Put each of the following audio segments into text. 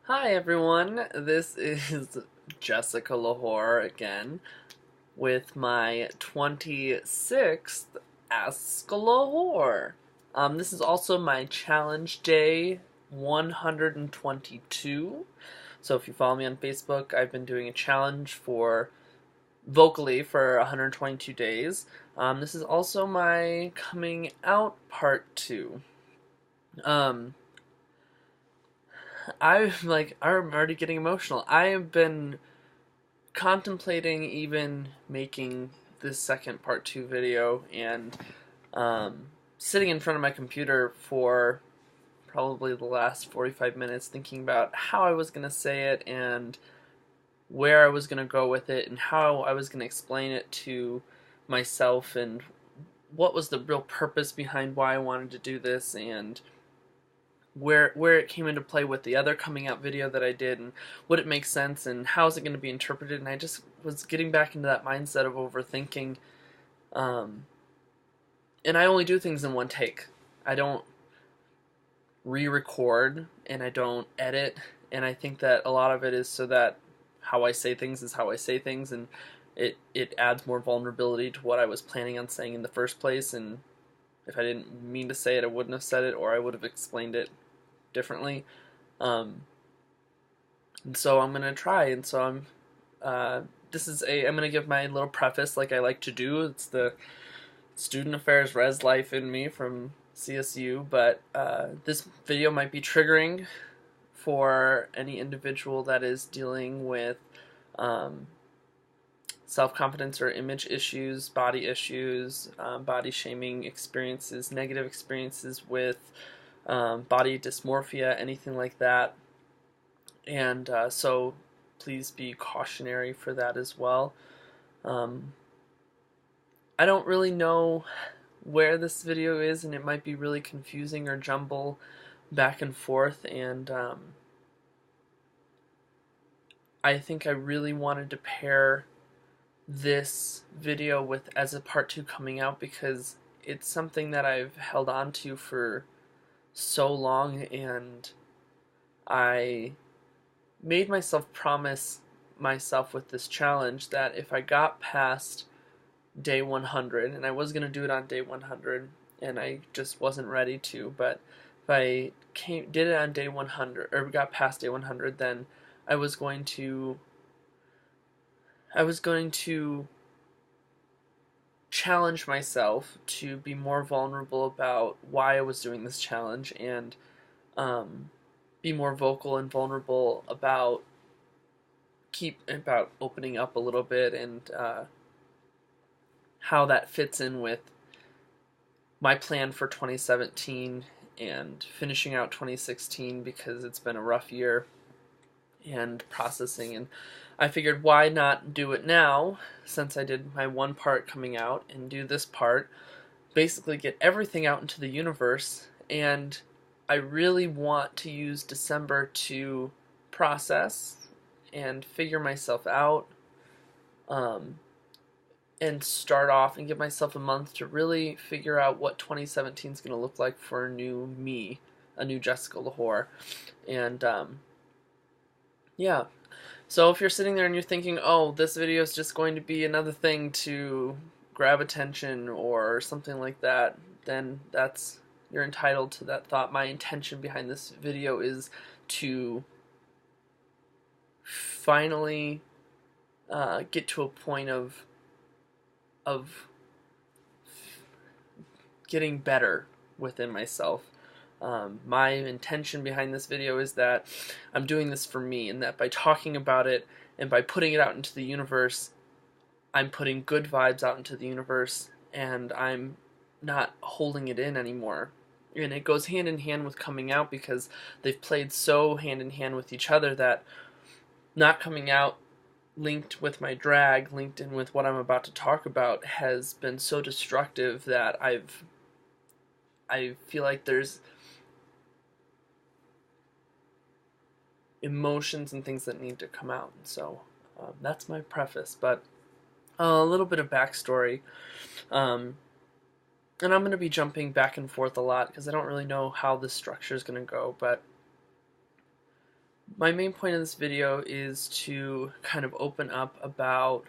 Hi everyone, this is Jessica Lahore again with my 26th Ask Lahore. This is also my challenge day 122. So if you follow me on Facebook, I've been doing a challenge for vocally for 122 days. This is also my coming out part 2. Um, I'm already getting emotional. I have been contemplating even making this second part 2 video and sitting in front of my computer for probably the last 45 minutes thinking about how I was going to say it and where I was going to go with it and how I was going to explain it to myself and what was the real purpose behind why I wanted to do this and where it came into play with the other coming out video that I did and would it make sense and how is it going to be interpreted, and I just was getting back into that mindset of overthinking, and I only do things in one take. I don't re-record and I don't edit, and I think that a lot of it is so that how I say things is how I say things, and it adds more vulnerability to what I was planning on saying in the first place, and if I didn't mean to say it I wouldn't have said it, or I would have explained it differently. Um, and so I'm gonna try. And so I'm gonna give my little preface like I like to do. It's the student affairs res life in me from CSU, but this video might be triggering for any individual that is dealing with um, self-confidence or image issues, body shaming experiences, negative experiences with body dysmorphia, anything like that. And so please be cautionary for that as well. Um, I don't really know where this video is, and it might be really confusing or jumble back and forth, and I think I really wanted to pair this video with as a part 2 coming out because it's something that I've held on to for so long, and I made myself promise myself with this challenge that if I got past day 100, and I was going to do it on day 100 and I just wasn't ready to, but if I did it on day 100 or got past day 100, then I was going to challenge myself to be more vulnerable about why I was doing this challenge, and be more vocal and vulnerable about opening up a little bit, and how that fits in with my plan for 2017 and finishing out 2016, because it's been a rough year and processing, and I figured why not do it now since I did my one part coming out and do this part, basically get everything out into the universe. And I really want to use December to process and figure myself out, and start off and give myself a month to really figure out what 2017 is going to look like for a new me, a new Jessica Lahore. And yeah, so if you're sitting there and you're thinking, oh, this video is just going to be another thing to grab attention or something like that, then you're entitled to that thought. My intention behind this video is to finally get to a point of getting better within myself. My intention behind this video is that I'm doing this for me, and that by talking about it and by putting it out into the universe, I'm putting good vibes out into the universe, and I'm not holding it in anymore. And it goes hand in hand with coming out, because they've played so hand in hand with each other that not coming out, linked with my drag, linked in with what I'm about to talk about, has been so destructive that I feel like there's emotions and things that need to come out. So that's my preface, but a little bit of backstory. And I'm going to be jumping back and forth a lot because I don't really know how this structure is going to go, but My main point of this video is to kind of open up about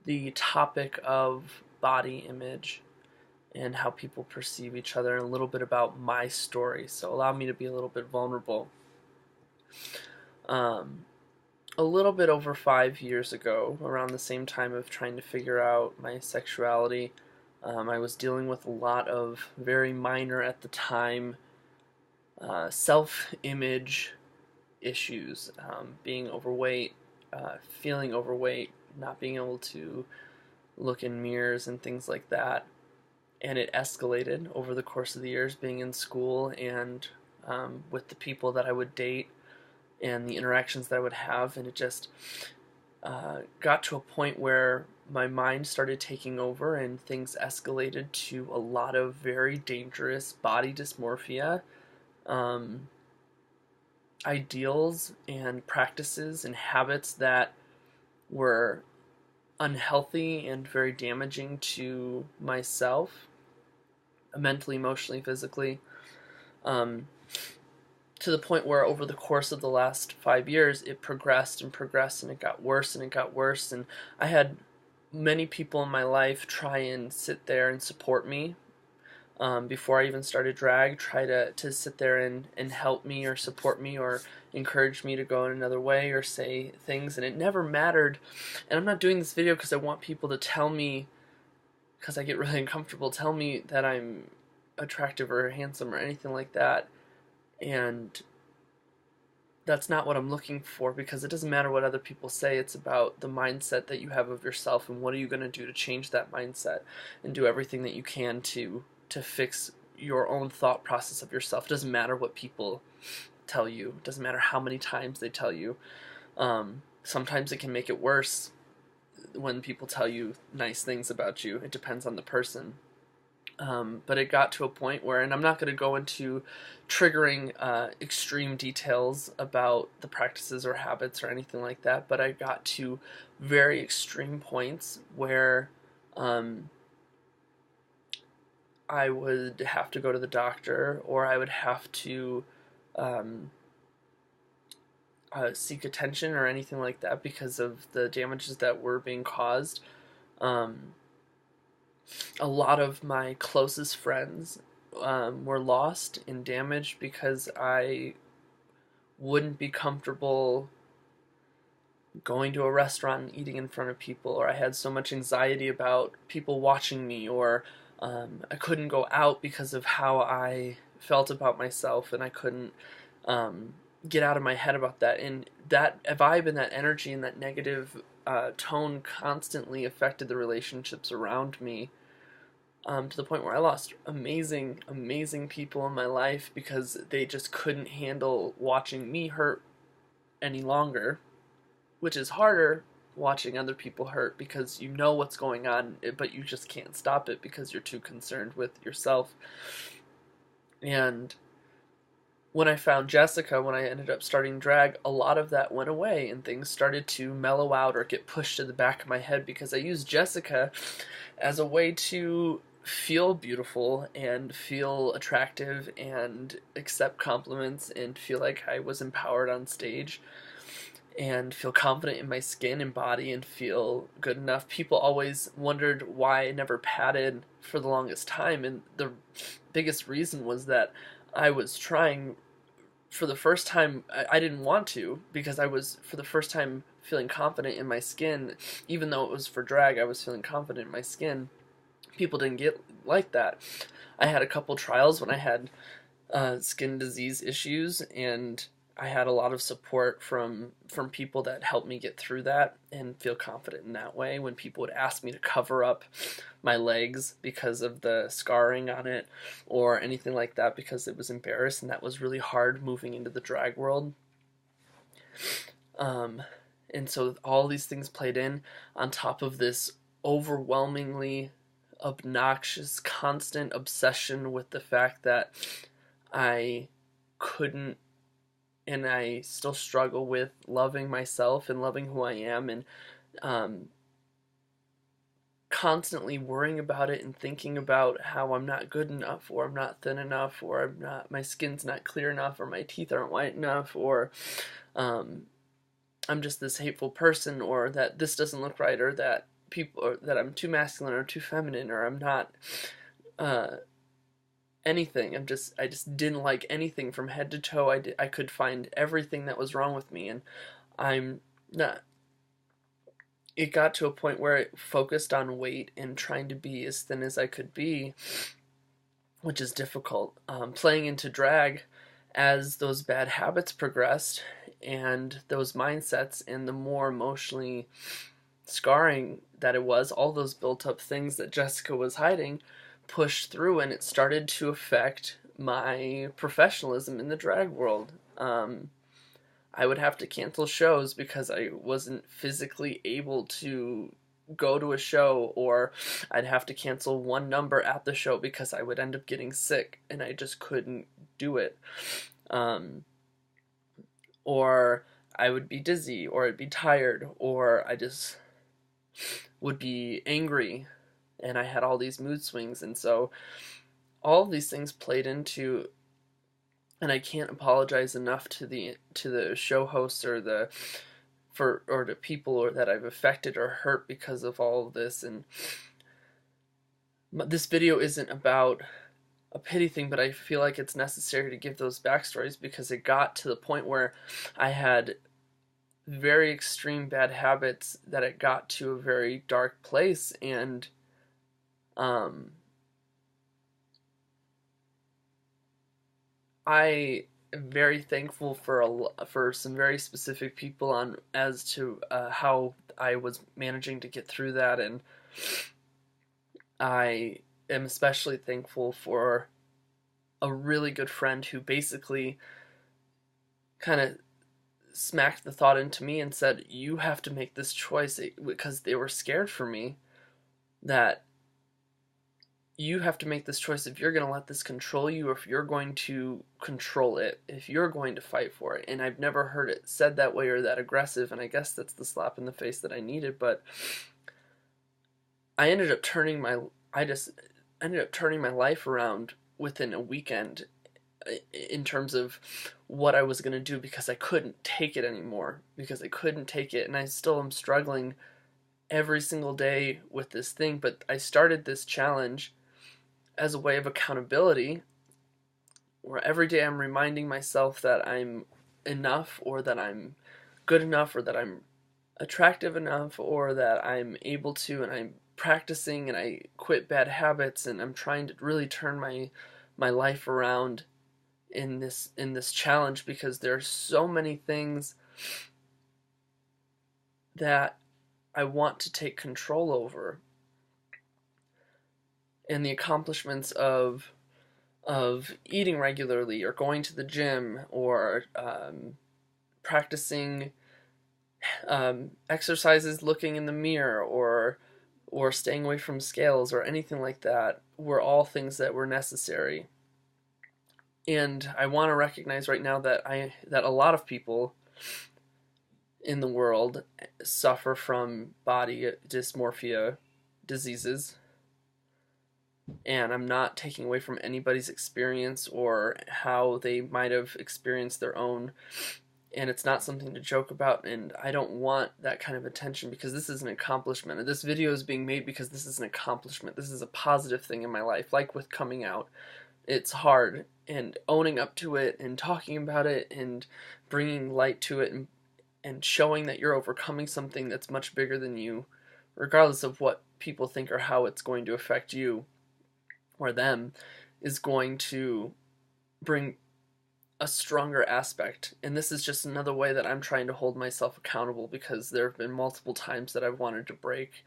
the topic of body image and how people perceive each other, and a little bit about my story. So allow me to be a little bit vulnerable. A little bit over 5 years ago, around the same time of trying to figure out my sexuality, I was dealing with a lot of very minor at the time self-image issues, being overweight, feeling overweight, not being able to look in mirrors and things like that. And it escalated over the course of the years, being in school and with the people that I would date and the interactions that I would have, and it just got to a point where my mind started taking over and things escalated to a lot of very dangerous body dysmorphia, ideals and practices and habits that were unhealthy and very damaging to myself, mentally, emotionally, physically, to the point where over the course of the last 5 years it progressed and progressed, and it got worse and it got worse. And I had many people in my life try and sit there and support me before I even started drag, try to sit there and help me or support me or encourage me to go in another way or say things, and it never mattered. And I'm not doing this video because I want people to tell me, because I get really uncomfortable, tell me that I'm attractive or handsome or anything like that. And that's not what I'm looking for, because it doesn't matter what other people say. It's about the mindset that you have of yourself, and what are you going to do to change that mindset and do everything that you can to fix your own thought process of yourself. It doesn't matter what people tell you. It doesn't matter how many times they tell you. Sometimes it can make it worse when people tell you nice things about you. It depends on the person. But it got to a point where, and I'm not going to go into triggering extreme details about the practices or habits or anything like that, but I got to very extreme points where I would have to go to the doctor, or I would have to seek attention or anything like that because of the damages that were being caused. A lot of my closest friends were lost and damaged because I wouldn't be comfortable going to a restaurant and eating in front of people, or I had so much anxiety about people watching me, or I couldn't go out because of how I felt about myself, and I couldn't get out of my head about that. And that vibe and that energy and that negative tone constantly affected the relationships around me, to the point where I lost amazing, amazing people in my life because they just couldn't handle watching me hurt any longer, which is harder, watching other people hurt, because you know what's going on, but you just can't stop it because you're too concerned with yourself. And when I found Jessica, when I ended up starting drag, a lot of that went away and things started to mellow out or get pushed to the back of my head, because I used Jessica as a way to feel beautiful and feel attractive and accept compliments and feel like I was empowered on stage and feel confident in my skin and body and feel good enough. People always wondered why I never padded for the longest time, and the biggest reason was that I was trying for the first time. I didn't want to, because I was for the first time feeling confident in my skin. Even though it was for drag, I was feeling confident in my skin. People didn't get like that. I had a couple trials when I had skin disease issues, and I had a lot of support from people that helped me get through that and feel confident in that way. When people would ask me to cover up my legs because of the scarring on it or anything like that, because it was embarrassed, and that was really hard moving into the drag world. And so all these things played in on top of this overwhelmingly obnoxious, constant obsession with the fact that I couldn't, and I still struggle with, loving myself and loving who I am, and constantly worrying about it and thinking about how I'm not good enough, or I'm not thin enough, or my skin's not clear enough, or my teeth aren't white enough, or um, I'm just this hateful person, or that this doesn't look right, or that or that I'm too masculine or too feminine, or I'm not uh, anything. I just didn't like anything from head to toe. I could find everything that was wrong with me, and I'm not. It got to a point where I focused on weight and trying to be as thin as I could be, which is difficult. Playing into drag as those bad habits progressed and those mindsets, and the more emotionally scarring that it was, all those built up things that Jessica was hiding pushed through, and it started to affect my professionalism in the drag world. I would have to cancel shows because I wasn't physically able to go to a show, or I'd have to cancel one number at the show because I would end up getting sick and I just couldn't do it. Or I would be dizzy, or I'd be tired, or I just would be angry, and I had all these mood swings. And so all of these things played into, and I can't apologize enough to the show hosts, or to people or that I've affected or hurt because of all of this. And this video isn't about a pity thing, but I feel like it's necessary to give those backstories, because it got to the point where I had very extreme bad habits, that it got to a very dark place. And I am very thankful for some very specific people on as to how I was managing to get through that, and I am especially thankful for a really good friend who basically kind of smacked the thought into me and said, "You have to make this choice," because they were scared for me, that you have to make this choice if you're going to let this control you, or if you're going to control it, if you're going to fight for it. And I've never heard it said that way or that aggressive, and I guess that's the slap in the face that I needed. But I ended up turning my life around within a weekend, in terms of what I was going to do, because I couldn't take it anymore, and I still am struggling every single day with this thing. But I started this challenge as a way of accountability, where every day I'm reminding myself that I'm enough, or that I'm good enough, or that I'm attractive enough, or that I'm able to, and I'm practicing, and I quit bad habits, and I'm trying to really turn my life around in this challenge, because there are so many things that I want to take control over. And the accomplishments of eating regularly, or going to the gym, or practicing exercises, looking in the mirror, or staying away from scales, or anything like that, were all things that were necessary. And I want to recognize right now that a lot of people in the world suffer from body dysmorphia diseases, and I'm not taking away from anybody's experience or how they might have experienced their own, and it's not something to joke about, and I don't want that kind of attention, because this is an accomplishment, and this video is being made because this is an accomplishment. This is a positive thing in my life. Like with coming out, it's hard, and owning up to it, and talking about it, and bringing light to it, and showing that you're overcoming something that's much bigger than you, regardless of what people think or how it's going to affect you or them, is going to bring a stronger aspect. And this is just another way that I'm trying to hold myself accountable, because there have been multiple times that I've wanted to break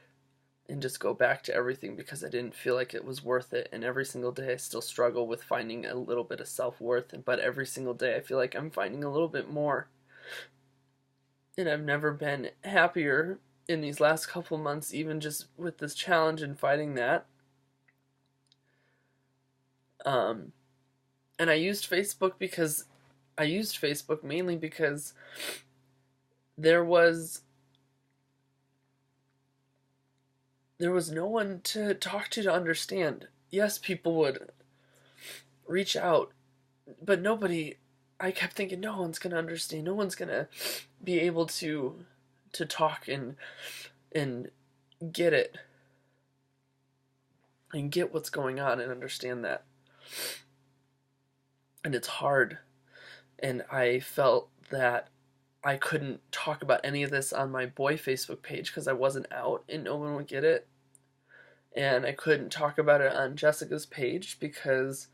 and just go back to everything, because I didn't feel like it was worth it. And every single day I still struggle with finding a little bit of self-worth, but every single day I feel like I'm finding a little bit more. And I've never been happier in these last couple months, even just with this challenge and fighting that. And I used Facebook mainly because there was there was no one to talk to understand. Yes, people would reach out, but nobody, I kept thinking no one's going to understand. No one's going to be able to talk and get it and get what's going on and understand that. And it's hard. And I felt that I couldn't talk about any of this on my boy Facebook page because I wasn't out and no one would get it. And I couldn't talk about it on Jessica's page because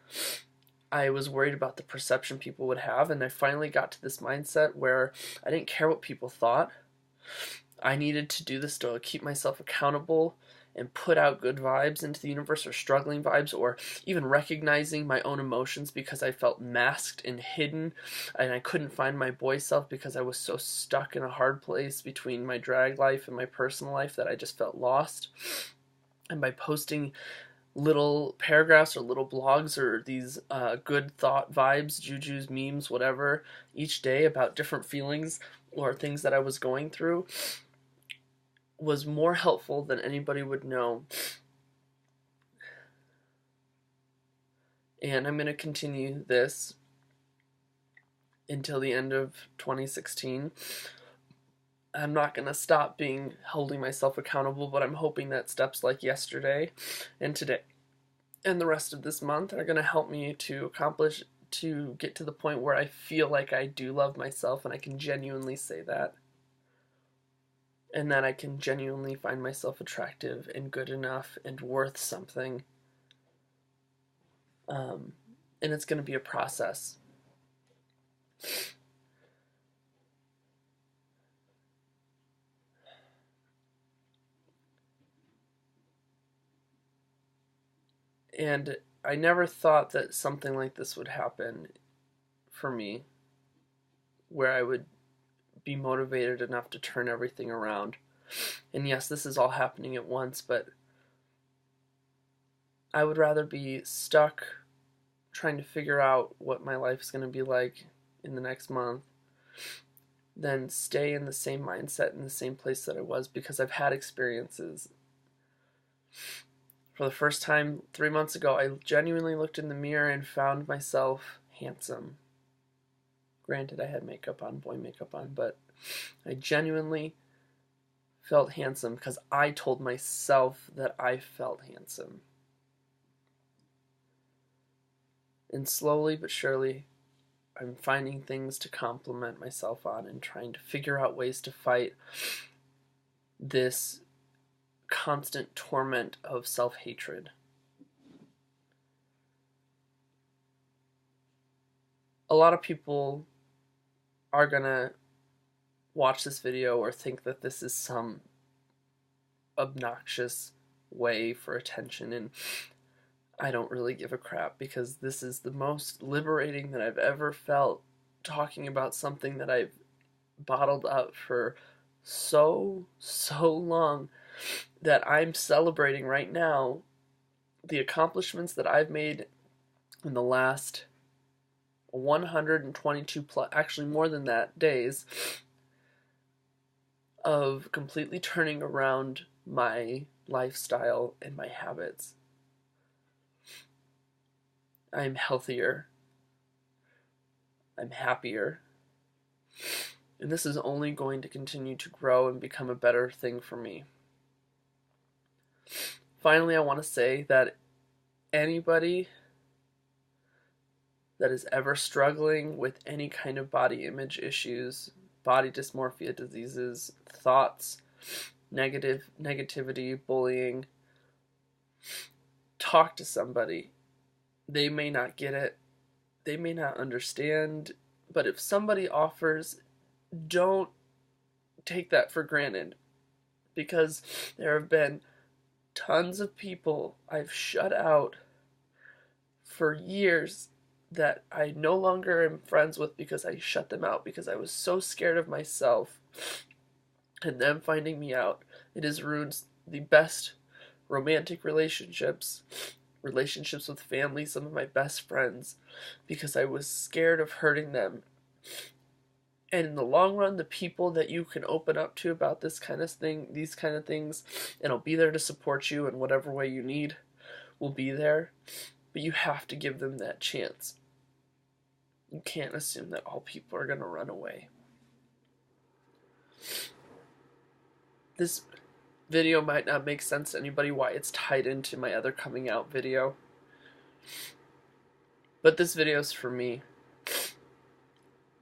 I was worried about the perception people would have. And I finally got to this mindset where I didn't care what people thought. I needed to do this to keep myself accountable and put out good vibes into the universe, or struggling vibes, or even recognizing my own emotions because I felt masked and hidden, and I couldn't find my boy self because I was so stuck in a hard place between my drag life and my personal life that I just felt lost. And by posting little paragraphs or little blogs or these good thought vibes, jujus, memes, whatever, each day about different feelings or things that I was going through, was more helpful than anybody would know. And I'm going to continue this until the end of 2016. I'm not going to stop holding myself accountable, but I'm hoping that steps like yesterday and today and the rest of this month are going to help me to get to the point where I feel like I do love myself and I can genuinely say that. And that I can genuinely find myself attractive and good enough and worth something. And it's going to be a process. And I never thought that something like this would happen for me, where I would be motivated enough to turn everything around. And yes, this is all happening at once, but I would rather be stuck trying to figure out what my life's going to be like in the next month than stay in the same mindset in the same place that I was, because I've had experiences. For the first time 3 months ago, I genuinely looked in the mirror and found myself handsome. Granted, I had makeup on, boy makeup on, but I genuinely felt handsome because I told myself that I felt handsome. And slowly but surely, I'm finding things to compliment myself on and trying to figure out ways to fight this constant torment of self-hatred. A lot of people are gonna watch this video or think that this is some obnoxious way for attention, and I don't really give a crap, because this is the most liberating that I've ever felt, talking about something that I've bottled up for so long, that I'm celebrating right now the accomplishments that I've made in the last 122 plus, actually more than that, days of completely turning around my lifestyle and my habits. I'm healthier. I'm happier. And this is only going to continue to grow and become a better thing for me. Finally, I want to say that anybody that is ever struggling with any kind of body image issues, body dysmorphia diseases, thoughts, negativity, bullying, talk to somebody. They may not get it. They may not understand. But if somebody offers, don't take that for granted. Because there have been tons of people I've shut out for years that I no longer am friends with because I shut them out because I was so scared of myself and them finding me out. It has ruined the best romantic relationships with family, some of my best friends, because I was scared of hurting them. And in the long run, the people that you can open up to about this kind of thing, these kind of things, and will be there to support you in whatever way you need, will be there. But you have to give them that chance. You can't assume that all people are going to run away. This video might not make sense to anybody why it's tied into my other coming out video. But this video is for me.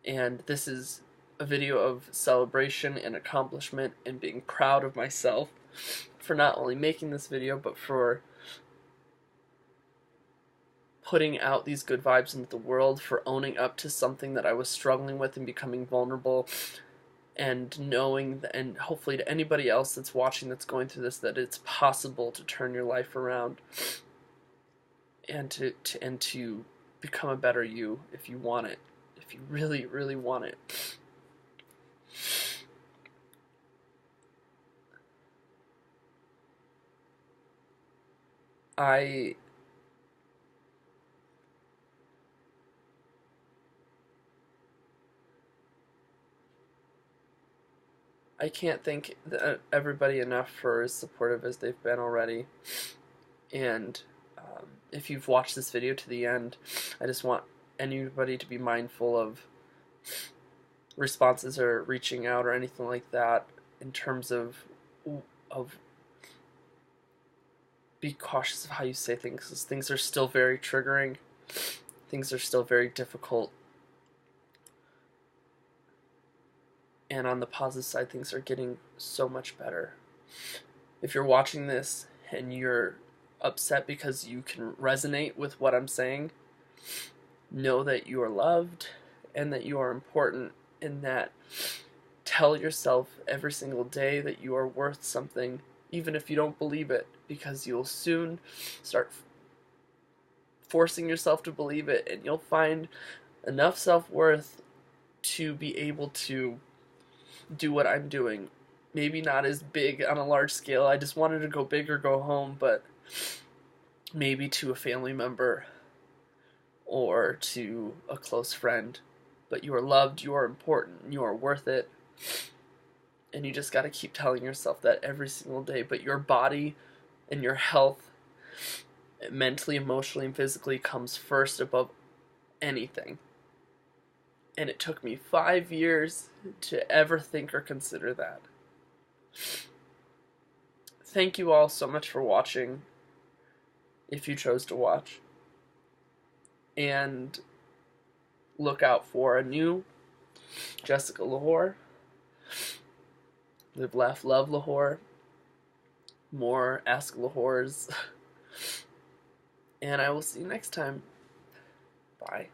And this is a video of celebration and accomplishment and being proud of myself for not only making this video, but for putting out these good vibes into the world, for owning up to something that I was struggling with and becoming vulnerable, and knowing, and hopefully to anybody else that's watching that's going through this, that it's possible to turn your life around and to become a better you if you want it, if you really, really want it. I can't thank everybody enough for as supportive as they've been already. And if you've watched this video to the end, I just want anybody to be mindful of responses or reaching out or anything like that, in terms of be cautious of how you say things, because things are still very triggering. Things are still very difficult. And on the positive side, things are getting so much better. If you're watching this and you're upset because you can resonate with what I'm saying, know that you are loved and that you are important, and that tell yourself every single day that you are worth something, even if you don't believe it, because you'll soon start forcing yourself to believe it, and you'll find enough self-worth to be able to do what I'm doing. Maybe not as big on a large scale. I just wanted to go big or go home, but maybe to a family member or to a close friend. But you are loved, you are important, you are worth it. And you just got to keep telling yourself that every single day. But your body and your health, mentally, emotionally, and physically, comes first above anything. And it took me 5 years to ever think or consider that. Thank you all so much for watching, if you chose to watch. And look out for a new Jessica Lahore. Live, laugh, love Lahore. More Ask Lahores. And I will see you next time. Bye.